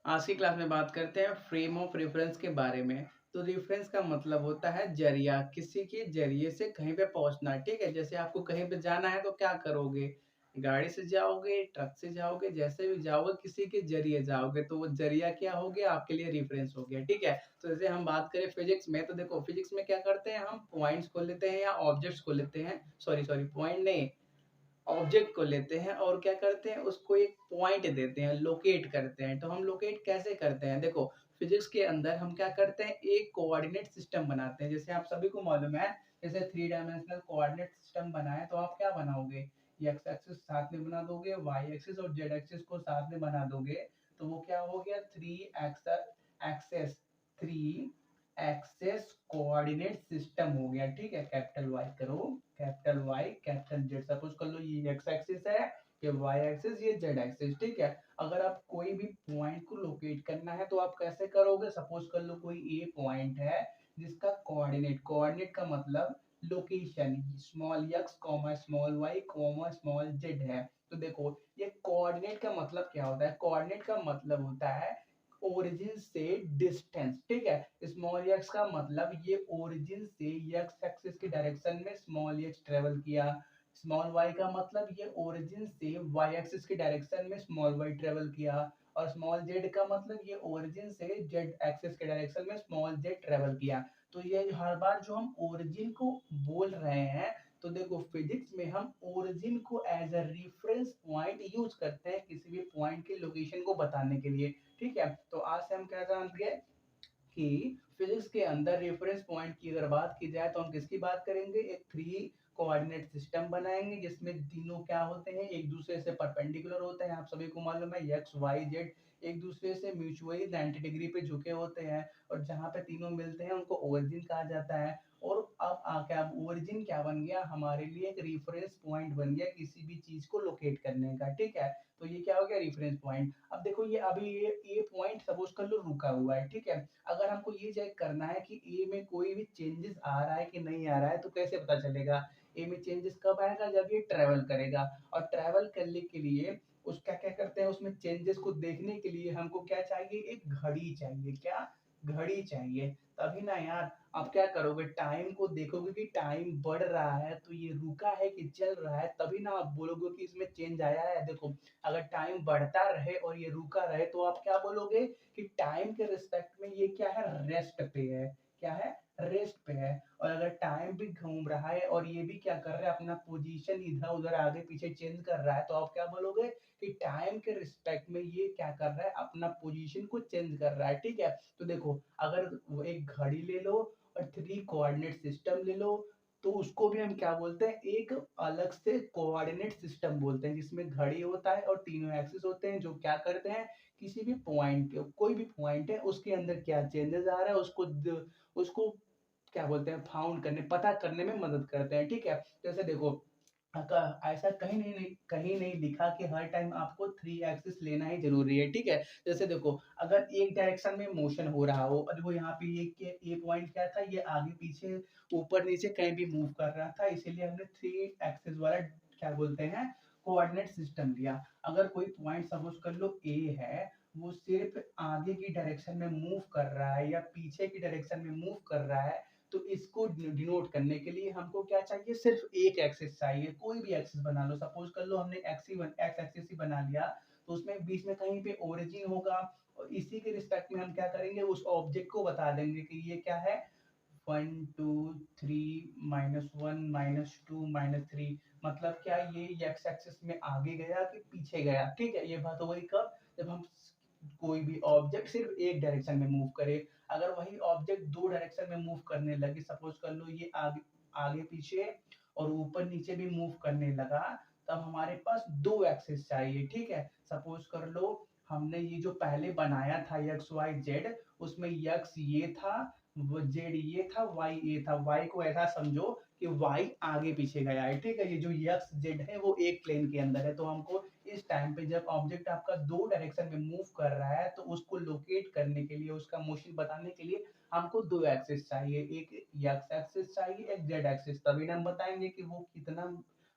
आज की क्लास में बात करते हैं फ्रेम ऑफ रेफरेंस के बारे में। तो रेफरेंस का मतलब होता है जरिया, किसी के जरिए से कहीं पे पहुंचना। ठीक है, जैसे आपको कहीं पे जाना है तो क्या करोगे? गाड़ी से जाओगे, ट्रक से जाओगे, जैसे भी जाओगे किसी के जरिए जाओगे, तो वो जरिया क्या हो गया? आपके लिए रेफरेंस हो गया। ठीक है, तो जैसे हम बात करें फिजिक्स में, तो देखो फिजिक्स में क्या करते हैं, हम पॉइंट्स को लेते हैं या ऑब्जेक्ट्स को लेते हैं। सॉरी सॉरी, पॉइंट नहीं, ऑब्जेक्ट को लेते हैं और क्या करते हैं, उसको एक पॉइंट देते हैं, लोकेट करते हैं। तो हम लोकेट कैसे करते हैं? देखो फिजिक्स के अंदर हम क्या करते हैं, एक कोऑर्डिनेट सिस्टम बनाते हैं। जैसे आप सभी को मालूम है, जैसे 3 डायमेंशनल कोऑर्डिनेट सिस्टम बनाए तो आप क्या बनाओगे? एक्स एक्सिस साथ में बना दोगे, वाई एक्सिस और जेड एक्सिस को साथ में बना दोगे, तो वो क्या हो गया? थ्री एक्सेस कोऑर्डिनेट सिस्टम हो गया। ठीक है, कैपिटल वाई करो, capital Y capital Z. Suppose कर लो ये एक्स एक्सिस है, ये वाई एक्सिस, ये जेड एक्सिस। ठीक है, अगर आप कोई भी पॉइंट को लोकेट करना है तो आप कैसे करोगे? सपोज कर लो कोई ए पॉइंट है जिसका कोऑर्डिनेट, कोऑर्डिनेट का मतलब location, small X comma small Y comma small Z है। तो देखो ये कोऑर्डिनेट का मतलब क्या होता है? कोऑर्डिनेट का मतलब होता है ओरिजिन से डिस्टेंस। ठीक है, स्मॉल एक्स का मतलब ये ओरिजिन से एक्स एक्सिस की डायरेक्शन में स्मॉल एक्स ट्रेवल किया। स्मॉल वाई का मतलब ये ओरिजिन से वाई एक्सिस की डायरेक्शन में स्मॉल वाई ट्रेवल किया। और स्मॉल जेड का मतलब ये ओरिजिन से जेड एक्सिस के डायरेक्शन में स्मॉल जेड ट्रेवल किया। तो ये हर बार जो हम ओरिजिन को बोल रहे हैं, तो देखो फिजिक्स में हम ओरिजिन को as a reference point use करते हैं किसी भी पॉइंट की लोकेशन को बताने के लिए। ठीक है, तो आज से हम क्या जान गए कि फिजिक्स के अंदर रेफरेंस पॉइंट की अगर बात की जाए तो हम किसकी बात करेंगे? एक 3 कोऑर्डिनेट सिस्टम बनाएंगे जिसमें तीनों क्या होते हैं, एक दूसरे से परपेंडिकुलर होते हैं। आप सभी को मालूम है एक्स वाई जेड एक दूसरे से म्यूचुअली 90 डिग्री पे झुके होते हैं, और जहां पे तीनों मिलते हैं उनको ओरिजिन कहा जाता है। और अब क्या ओरिजिन क्या बन गया? हमारे लिए एक रेफरेंस पॉइंट बन गया किसी भी चीज को लोकेट करने का। ठीक है, तो ये क्या हो गया? Reference point. अब देखो ये अभी ये पॉइंट सपोज कर लो रुका हुआ है। ठीक है, अगर हमको ये चेक करना है कि ए में कोई भी चेंजेस आ रहा है कि नहीं आ रहा है, तो कैसे पता चलेगा? ए में चेंजेस कब आएगा? जब ये ट्रेवल करेगा। और ट्रेवल करने के लिए उसका क्या करते हैं, उसमें चेंजेस को देखने के लिए हमको क्या चाहिए? एक घड़ी चाहिए। क्या? घड़ी चाहिए। तभी ना यार, आप क्या करोगे? टाइम को देखोगे कि टाइम बढ़ रहा है तो ये रुका है कि चल रहा है, तभी ना आप बोलोगे कि इसमें चेंज आया है। देखो अगर टाइम बढ़ता रहे और ये रुका रहे तो आप क्या बोलोगे कि टाइम के रिस्पेक्ट में ये क्या है? रेस्ट पे है। क्या है? रेस्ट पे है। और अगर टाइम भी घूम रहा है और ये भी क्या कर रहा है, अपना पोजीशन इधर उधर आगे पीछे चेंज कर रहा है, तो आप क्या बोलोगे कि टाइम के रिस्पेक्ट में ये क्या कर रहा है? अपना पोजीशन को चेंज कर रहा है। ठीक है, तो देखो अगर वो एक घड़ी ले लो और 3 कोऑर्डिनेट सिस्टम ले लो, तो उसको भी हम क्या बोलते हैं? एक अलग से कोऑर्डिनेट सिस्टम बोलते हैं, जिसमें घड़ी होता है और तीनों एक्सिस होते हैं जो क्या करते हैं, किसी भी पॉइंट, कोई भी पॉइंट है उसके अंदर क्या चेंजेस आ रहा है उसको क्या बोलते हैं, फाउंड करने, पता करने में मदद करते हैं। ठीक है, जैसे देखो ऐसा कहीं नहीं लिखा कि हर टाइम आपको 3 एक्सिस लेना ही जरूरी है। ठीक है, जैसे देखो अगर एक डायरेक्शन में मोशन हो रहा हो, और वो यहाँ पे ये पॉइंट क्या था, ये आगे पीछे ऊपर नीचे कहीं भी मूव कर रहा था, इसीलिए हमने 3 एक्सिस वाला क्या बोलते हैं, कोऑर्डिनेट सिस्टम लिया। अगर कोई पॉइंट सपोज कर लो ए है, वो सिर्फ आगे की डायरेक्शन में मूव कर रहा है या पीछे की डायरेक्शन में मूव कर रहा है, तो इसको डिनोट करने के लिए हमको क्या चाहिए? सिर्फ एक एक्सिस चाहिए। कोई भी एक्सिस बना लो, सपोज कर लो हमने एक्स एक्सिस ही बना लिया, तो उसमें बीच में कहीं पे ओरिजिन होगा, और इसी के रिस्पेक्ट में हम क्या करेंगे, उस ऑब्जेक्ट को बता देंगे कि ये क्या है, 1 2 3 -1 -2 -3। मतलब क्या ये एक्स एक्सिस में आगे गया कि पीछे गया? ठीक है, ये बात हो गई कब? जब हम कोई भी ऑब्जेक्ट सिर्फ एक डायरेक्शन में मूव करे। अगर वही ऑब्जेक्ट 2 डायरेक्शन में मूव करने लगे, सपोज कर लो ये आगे आगे पीछे और ऊपर नीचे भी मूव करने लगा, तब हमारे पास 2 एक्सिस चाहिए। ठीक है, सपोज कर लो हमने ये जो पहले बनाया था एक्स वाई जेड, उसमें एक्स ये था, वो जेड ये था, वाई ये था। वाई को ऐसा समझो कि वाई आगे पीछे गया है। ठीक है, ये जो एक्स जेड है वो एक प्लेन के अंदर है। तो हमको इस टाइम पे जब ऑब्जेक्ट आपका 2 डायरेक्शन में मूव कर रहा है, तो उसको लोकेट करने के लिए, उसका मोशन बताने के लिए हमको 2 एक्सिस चाहिए, एक एक्स एक्सिस चाहिए, एक जेड एक्सिस, तभी ना हम बताएंगे कि वो कितना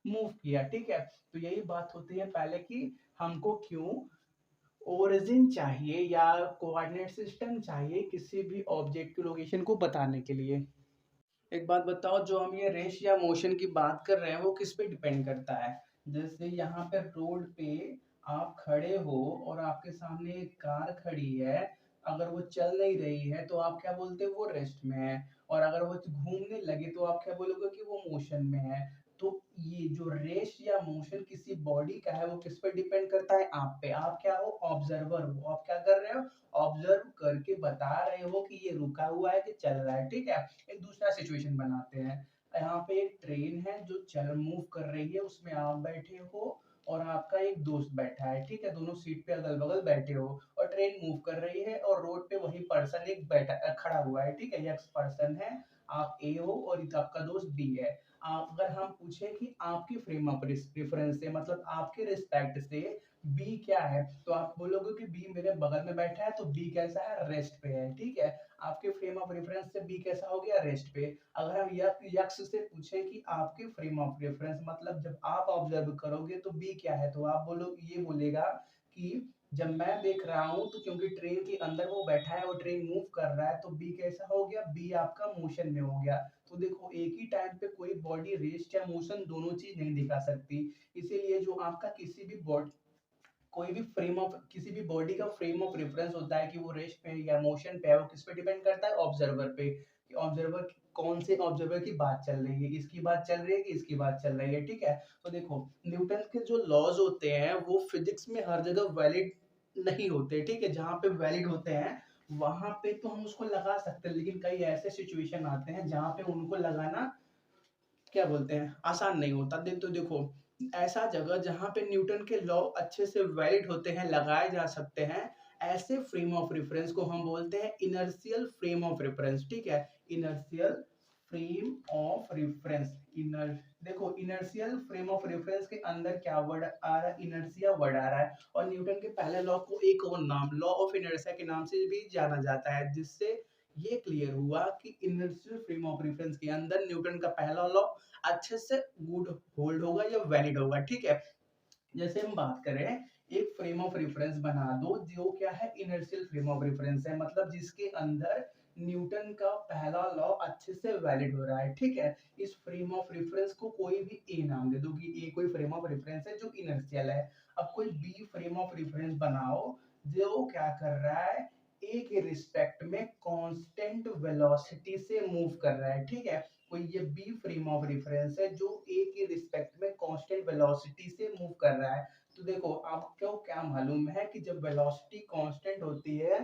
मूव किया। ठीक है, तो यही बात होती है पहले कि हमको क्यों ओरिजिन चाहिए या कोऑर्डिनेट सिस्टम चाहिए किसी भी ऑब्जेक्ट की लोकेशन को बताने के लिए। एक बात बताओ, जो हम ये रेस या मोशन की बात कर रहे हैं वो किस पे डिपेंड करता है? जैसे यहाँ पे रोड पे आप खड़े हो और आपके सामने एक कार खड़ी है, अगर वो चल नहीं रही है तो आप क्या बोलते हो? वो रेस्ट में है। और अगर वो घूमने लगे तो आप क्या बोलोगे? कि वो मोशन में है। तो ये जो रेस या मोशन किसी बॉडी का है वो किस पे डिपेंड करता है? आप पे। आप क्या हो? ऑब्जर्वर हो। आप क्या कर रहे हो? ऑब्जर्व करके बता रहे हो कि ये रुका हुआ है कि चल रहा है, ठीक है। एक दूसरा सिचुएशन बनाते हैं। यहाँ पे एक ट्रेन है जो चल मूव कर रही है, उसमें आप बैठे हो और आपका एक दोस्त बैठा है, ठीक है। दोनों सीट पे अगल बगल बैठे हो और ट्रेन मूव कर रही है और रोड पे वही पर्सन एक बैठा खड़ा हुआ है, ठीक है। यक्स पर्सन है, आप ए हो और आपका दोस्त बी है। अगर हम पूछे कि आपकी फ्रेम ऑफ रेफरेंस से, मतलब आपके रिस्पेक्ट से बी क्या है, तो आप बोलोगे कि बी मेरे बगल में बैठा है तो बी कैसा है? रेस्ट पे है, ठीक है। आपके फ्रेम ऑफ रेफरेंस से बी कैसा हो गया? रेस्ट पे। अगर हम यक्स से पूछे कि आपके फ्रेम ऑफ रेफरेंस, मतलब जब आप ऑब्जर्व करोगे तो बी क्या है, तो आप बोलो, ये बोलेगा कि जब मैं देख रहा हूं तो क्योंकि ट्रेन के अंदर वो बैठा है और ट्रेन मूव कर रहा है तो बी कैसा हो गया? बी आपका मोशन में हो गया। तो देखो, एक ही टाइम पे कोई बॉडी रेस्ट या मोशन दोनों चीज नहीं दिखा सकती। इसीलिए जो आपका किसी भी बॉडी, कोई भी फ्रेम ऑफ किसी भी बॉडी का फ्रेम ऑफ रेफरेंस होता है कि वो रेस्ट पे या मोशन पे है, वो किस पे डिपेंड करता है? ऑब्जर्वर पे। कि ऑब्जर्वर कौन से ऑब्जर्वर की बात चल रही है, इसकी बात चल रही है कि इसकी बात चल रही है, ठीक है। तो देखो, न्यूटन के जो लॉज होते हैं वो फिजिक्स में हर जगह वैलिड नहीं होते, ठीक है। जहाँ पे वैलिड होते हैं वहां पे तो हम उसको लगा सकते हैं, लेकिन कई ऐसे सिचुएशन आते हैं जहाँ पे उनको लगाना, क्या बोलते हैं, आसान नहीं होता। तो देखो, ऐसा जगह जहाँ पे न्यूटन के लॉ अच्छे से वैलिड होते हैं, लगाए जा सकते हैं, ऐसे फ्रेम ऑफ रेफरेंस को हम बोलते हैं इनर्शियल फ्रेम ऑफ रेफरेंस, ठीक है। Inertial frame of reference. Inner देखो, इनर्शियल फ्रेम ऑफ रेफरेंस के अंदर क्या वर्ड आ रहा है? इनर्शिया वर्ड आ रहा है। और न्यूटन के पहले लॉ को एक और नाम, लॉ ऑफ इनर्शिया के नाम से भी जाना जाता है, जिससे ये क्लियर हुआ कि इनर्शियल फ्रेम ऑफ रेफरेंस के अंदर न्यूटन का पहला लॉ अच्छे से गुड होल्ड होगा या वैलिड होगा, ठीक है। जैसे हम बात करें, एक फ्रेम ऑफ रेफरेंस बना दो जो क्या है? इनर्शियल फ्रेम ऑफ रेफरेंस है, मतलब जिसके अंदर न्यूटन का पहला लॉ अच्छे से वैलिड हो रहा है, ठीक है। इस फ्रेम ऑफ रेफरेंस को कोई भी ए नाम दे दो कि ए कोई फ्रेम ऑफ रेफरेंस है जो इनर्शियल है। अब कोई बी फ्रेम ऑफ रेफरेंस बनाओ जो क्या कर रहा है? ए के रिस्पेक्ट में कांस्टेंट वेलोसिटी से मूव कर रहा है, ठीक है। कोई ये बी फ्रेम ऑफ रेफरेंस है जो ए के रिस्पेक्ट में कांस्टेंट वेलोसिटी से मूव कर रहा है। तो देखो, आपको क्या मालूम है कि जब वेलोसिटी कांस्टेंट होती है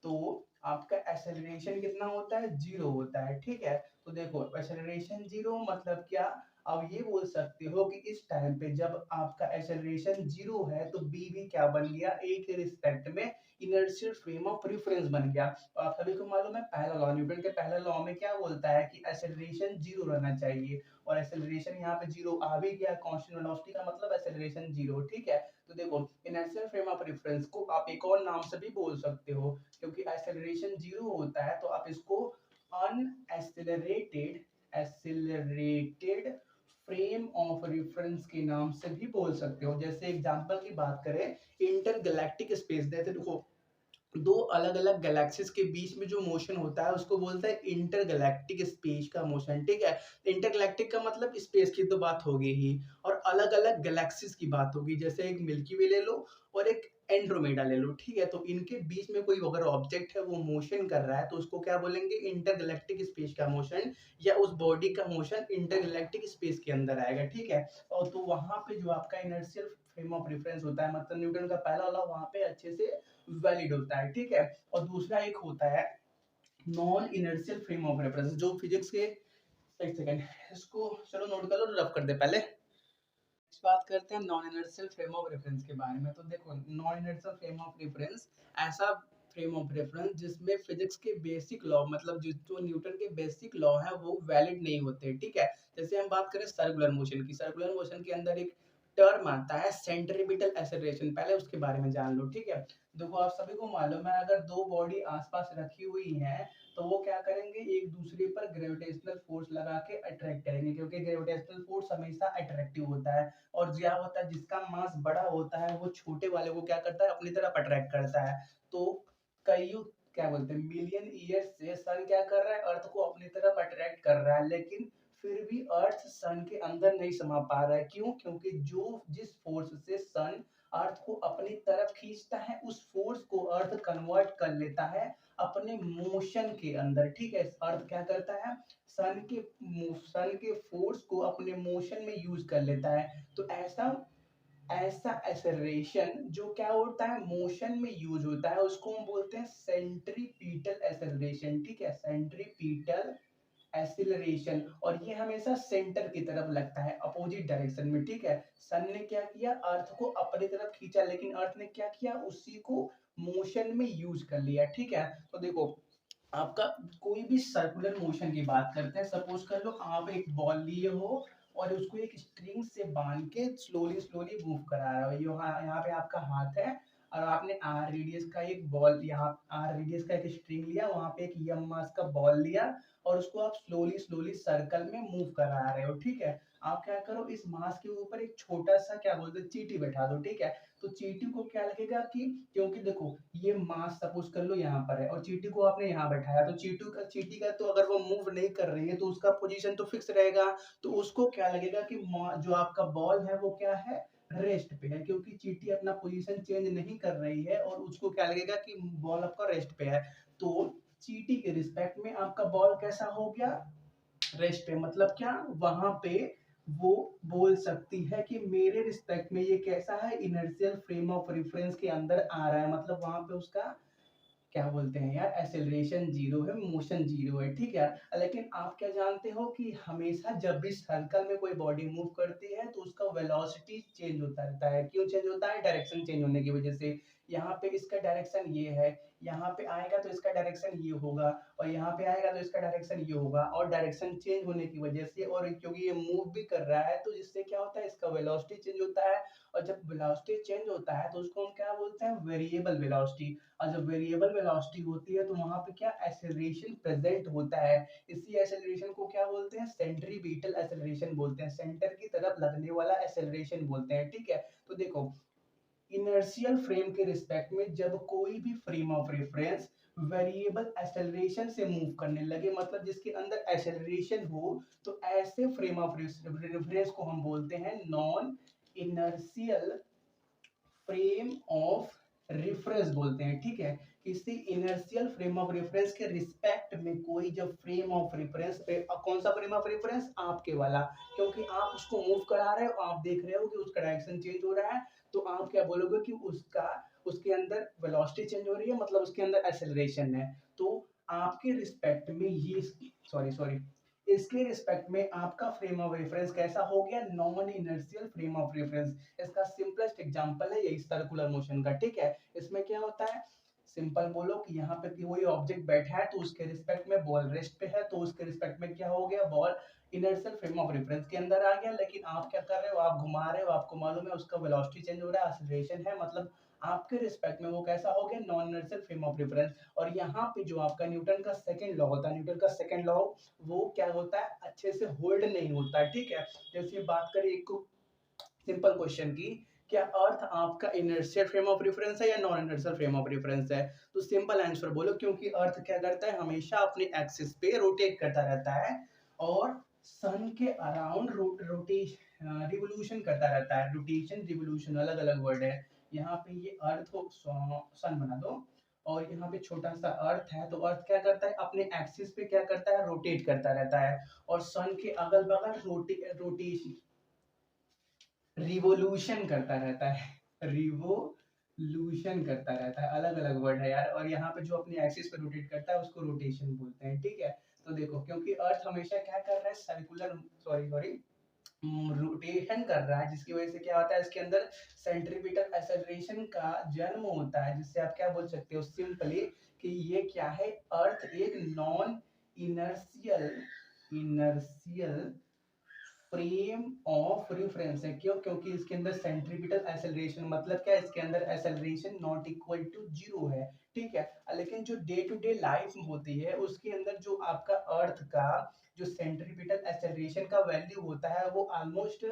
तो आपका एक्सेलरेशन कितना होता है? जीरो होता है, ठीक है। तो देखो, एक्सेलरेशन जीरो मतलब क्या? अब ये बोल सकते हो कि इस टाइम पे जब आपका एक्सेलरेशन जीरो है तो बी भी क्या बन गया? ए के रिस्पेक्ट में इनर्शियल फ्रेम ऑफ रेफरेंस बन गया। और आप सभी को मालूम है पहला लॉ, न्यूटन के पहले लॉ में क्या बोलता है? कि एक्सेलरेशन जीरो रहना चाहिए। और एक्सेलरेशन यहाँ पे जीरो आ भी गया, कांस्टेंट वेलोसिटी का मतलब एक्सेलरेशन जीरो, ठीक है। तो देखो, इनर्शियल फ्रेम ऑफ रेफरेंस को आप एक और नाम से भी बोल सकते हो, क्योंकि एक्सेलरेशन जीरो होता है तो आप इसको unaccelerated accelerated frame of reference के नाम से भी बोल सकते हो। जैसे एग्जांपल की बात करें, इंटरगैलेक्टिक स्पेस, जैसे देखो, दो अलग अलग गैलेक्सीज के बीच में जो मोशन होता है उसको बोलते हैं इंटरगैलेक्टिक स्पेस का मोशन, ठीक है। इंटरगैलेक्टिक का मतलब स्पेस की तो बात होगी ही, और अलग अलग गैलेक्सीज की बात होगी, जैसे एक मिल्की वे ले लो और एक एंड्रोमेडा ले लो, ठीक है। तो इनके बीच में कोई अगर ऑब्जेक्ट है वो मोशन कर रहा है तो उसको क्या बोलेंगे? इंटरगैलेक्टिक स्पेस का मोशन, या उस बॉडी का मोशन इंटरगैलेक्टिक स्पेस के अंदर आएगा, ठीक है। और तो वहां पे जो आपका इनर्शियल फ्रेम ऑफ रेफरेंस होता है, मतलब न्यूटन का पहला लॉ वहां पे अच्छे से वैलिड होता है, ठीक है। और दूसरा एक होता है non inertial frame of reference, जो फिजिक्स के, एक सेकंड, इसको चलो नोट कर लो, रफ कर दे पहले। बात करते हैं non inertial frame of reference के बारे में। तो देखो, non inertial frame of reference ऐसा फ्रेम ऑफ रेफरेंस जिसमें फिजिक्स के बेसिक लॉ, मतलब जो न्यूटन के बेसिक लॉ है वो वैलिड नहीं होते, ठीक है। जैसे हम बात करें सर्कुलर मोशन की, सर्कुलर मोशन के अंदर एक टर्म आता है सेंट्रीपिटल एक्सेलरेशन, पहले उसके बारे में जान लो, ठीक है। देखो आप सभी को मालूम है, अगर दो बॉडी आसपास रखी हुई हैं तो वो क्या करेंगे, एक दूसरे पर ग्रेविटेशनल फोर्स लगा के अट्रैक्ट करेंगे, क्योंकि ग्रेविटेशनल फोर्स हमेशा अट्रैक्टिव होता है। और क्या होता है, जिसका मास बड़ा होता है वो छोटे वाले को क्या करता है, अपनी तरफ अट्रैक्ट करता है। तो कई क्या बोलते हैं मिलियन ईयर से सन क्या कर रहा है, अर्थ को अपनी तरफ अट्रैक्ट कर रहा है, लेकिन फिर भी अर्थ सन के अंदर नहीं समा पा रहा है। क्यों? क्योंकि जो जिस फोर्स से सन अर्थ को अपनी तरफ खींचता है, उस फोर्स को अर्थ कन्वर्ट कर लेता है अपने मोशन के अंदर। ठीक है, अर्थ क्या करता है, सन के फोर्स को अपने मोशन में यूज कर लेता है। तो ऐसा ऐसा एक्सेलरेशन जो क्या होता है, मोशन में यूज होता है, उसको हम बोलते हैं सेंट्रीपीटल एक्सेलरेशन। ठीक है, सेंट्रीपीटल एक्सीलरेशन। और ये हमेशा सेंटर की तरफ लगता है, अपोजिट डायरेक्शन में। ठीक है, सन ने क्या किया, अर्थ को अपनी तरफ खींचा, लेकिन अर्थ ने क्या किया, उसी को मोशन में यूज कर लिया। ठीक है, तो देखो आपका कोई भी सर्कुलर मोशन की बात करते हैं, सपोज कर लो आप एक बॉल लिए हो और उसको एक स्ट्रिंग से बांध के स्लोली स्लोली मूव करा रहे हो। यहाँ पे आपका हाथ है और आपने आर रेडियस का एक बॉल, यहाँ आर रेडियस का एक स्ट्रिंग लिया, वहां पे एक एम मास का बॉल लिया और उसको आप स्लोली स्लोली सर्कल में मूव करा रहे हो। ठीक है, आप क्या करो, इस मास के ऊपर एक छोटा सा क्या बोलते हैं चींटी बैठा दो। ठीक है, तो चींटी को क्या लगेगा कि, क्योंकि देखो ये मास सपोज कर लो यहाँ पर है और चींटी को आपने यहाँ बैठाया, तो चींटी का तो अगर वो मूव नहीं कर रही है तो उसका पोजीशन तो फिक्स रहेगा। तो उसको क्या लगेगा कि जो आपका बॉल है वो क्या है, रेस्ट पे है, क्योंकि चींटी अपना पोजीशन चेंज नहीं कर रही है और उसको क्या लगेगा कि बॉल आपका रेस्ट पे है। तो चींटी के रिस्पेक्ट में आपका बॉल कैसा हो गया, रेस्ट पे। मतलब क्या, वहां पे वो बोल सकती है कि मेरे रिस्पेक्ट में ये कैसा है, इनर्शियल फ्रेम ऑफ रेफरेंस के अंदर आ रहा है। मतलब वहां पे उसका क्या बोलते हैं यार, एक्सेलरेशन जीरो है, मोशन जीरो है। ठीक है, लेकिन आप क्या जानते हो कि हमेशा जब भी सर्कल में कोई बॉडी मूव करती है तो उसका वेलोसिटी चेंज होता रहता है। क्यों चेंज होता है, डायरेक्शन चेंज होने की वजह से। यहाँ पे इसका डायरेक्शन ये है, यहाँ पे आएगा तो इसका डायरेक्शन ये होगा, और यहाँ पे आएगा तो इसका डायरेक्शन ये होगा, और डायरेक्शन चेंज होने की वजह से, और क्योंकि ये मूव भी कर रहा है तो जिससे क्या होता है, इसका वेलोसिटी चेंज होता है। और जब वेलोसिटी चेंज होता है तो उसको हम क्या बोलते हैं, वेरिएबल वेलोसिटी। और जब वेरिएबल वेलोसिटी होती है तो वहां पे क्या, एक्सेलरेशन प्रेजेंट होता है। इसी एक्सेलरेशन को क्या बोलते हैं, सेंट्रीपीटल एक्सेलरेशन बोलते हैं, सेंटर की तरफ लगने वाला एक्सेलरेशन बोलते हैं। ठीक है, तो देखो इनर्शियल फ्रेम के रिस्पेक्ट में जब कोई भी frame of reference variable acceleration से मूव करने लगे, मतलब जिसके अंदर एक्सेलरेशन हो, तो ऐसे फ्रेम ऑफ रेफरेंस को हम बोलते हैं non inertial frame of reference बोलते हैं। ठीक है, किसी इनर्शियल फ्रेम ऑफ रेफरेंस के रिस्पेक्ट में कोई जब फ्रेम ऑफ रेफरेंस, कौन सा फ्रेम ऑफ रेफरेंस, आपके वाला, क्योंकि आप उसको मूव करा रहे हो, आप देख रहे हो कि उसका डायरेक्शन चेंज हो रहा है, तो आप क्या बोलोगे कि उसके अंदर वेलोसिटी चेंज हो रही है, मतलब उसके अंदर एक्सेलरेशन है। तो आपके रिस्पेक्ट में ये, सॉरी सॉरी, इसके रिस्पेक्ट में आपका फ्रेम ऑफ रेफरेंस कैसा हो गया, non inertial frame of reference. इसका सिंपलेस्ट एग्जांपल है यही सर्कुलर मोशन का। ठीक है, इसमें क्या होता है, सिंपल बोलो कि यहाँ पे कोई ऑब्जेक्ट बैठा है तो उसके रिस्पेक्ट में बॉल रेस्ट पे है, तो उसके रिस्पेक्ट में क्या हो गया, ball inertial frame of reference के अंदर आ गया। लेकिन आप क्या कर रहे हो, आप घुमा रहे हो, आपको मालूम है उसका वेलोसिटी चेंज हो रहा है, एक्सीलरेशन है, मतलब आपके रिस्पेक्ट में वो कैसा हो गया, non inertial frame of reference. और यहाँ पे जो आपका न्यूटन का सेकंड लॉ होता है, न्यूटन का सेकंड लॉ वो क्या होता है, अच्छे से होल्ड नहीं होता है। ठीक है, जैसे बात करें एक सिंपल क्वेश्चन की, क्या अर्थ आपका इनर्शियल फ्रेम ऑफ रेफरेंस है या non inertial frame of reference है, तो सिंपल आंसर बोलो, क्योंकि अर्थ क्या करता है, हमेशा अपने एक्सिस पे रोटेट करता रहता है और सन के अराउंड रोटेशन रिवोल्यूशन करता रहता है। रोटेशन रिवोल्यूशन अलग अलग वर्ड है। यहाँ पे ये अर्थ को सन बना दो, और यहाँ पे छोटा सा अर्थ है, तो अर्थ क्या करता है, अपने एक्सिस पे क्या करता है, रोटेट करता रहता है, और सन के अगल बगल रोटेशन रिवोल्यूशन करता रहता है, रिवोल्यूशन करता रहता है, अलग अलग वर्ड है यार। और यहाँ पे जो अपने एक्सिस पे रोटेट करता है उसको रोटेशन बोलते हैं। ठीक है, तो देखो क्योंकि अर्थ हमेशा क्या कर रहा है, सर्कुलर, सॉरी सॉरी, रोटेशन कर रहा है, जिसकी वजह से क्या होता है, इसके अंदर सेंट्रीपिटल एक्सेलरेशन का जन्म होता है, जिससे आप क्या बोल सकते हो सिंपली कि ये क्या है, अर्थ एक non inertial inertial frame of reference है। क्यों? क्योंकि इसके अंदर सेंट्रीपिटल एक्सेलरेशन, मतलब क्या, इसके अंदर acceleration not equal to zero है, ठीक है। लेकिन जो डे टू डे लाइफ होती है उसके अंदर जो आपका अर्थ का जो सेंट्रीपिटल एक्सेलरेशन का वैल्यू होता है वो ऑलमोस्ट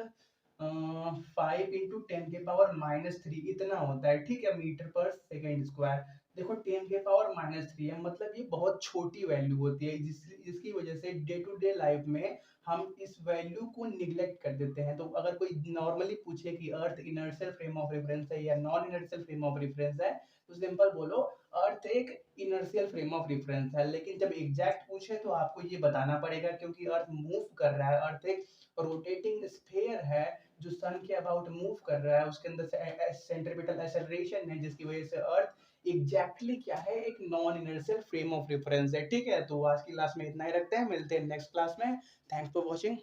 5 × 10⁻³ इतना होता है, ठीक है, मीटर पर सेकेंड स्क्वायर। देखो 10⁻³ है, मतलब ये बहुत छोटी वैल्यू होती है, जिसकी वजह से डे टू डे लाइफ में हम इस वैल्यू को निग्लेक्ट कर देते हैं। तो अगर कोई नॉर्मली पूछे कि अर्थ इनर्शियल फ्रेम ऑफ रेफरेंस है या non inertial frame of reference है, तो सिंपल बोलो अर्थ एक इनर्शियल फ्रेम ऑफ रेफरेंस है। लेकिन जब एग्जैक्ट पूछे तो आपको ये बताना पड़ेगा, क्योंकि अर्थ मूव कर रहा है, अर्थ एक रोटेटिंग स्फीयर है जो सन के अबाउट मूव कर रहा है, उसके अंदर सेंट्रीपिटल एक्सेलरेशन है, जिसकी वजह से अर्थ एग्जैक्टली क्या है, एक non inertial frame of reference है, ठीक है। तो आज की क्लास में इतना ही रखते हैं, मिलते हैं नेक्स्ट क्लास में। Thanks for watching.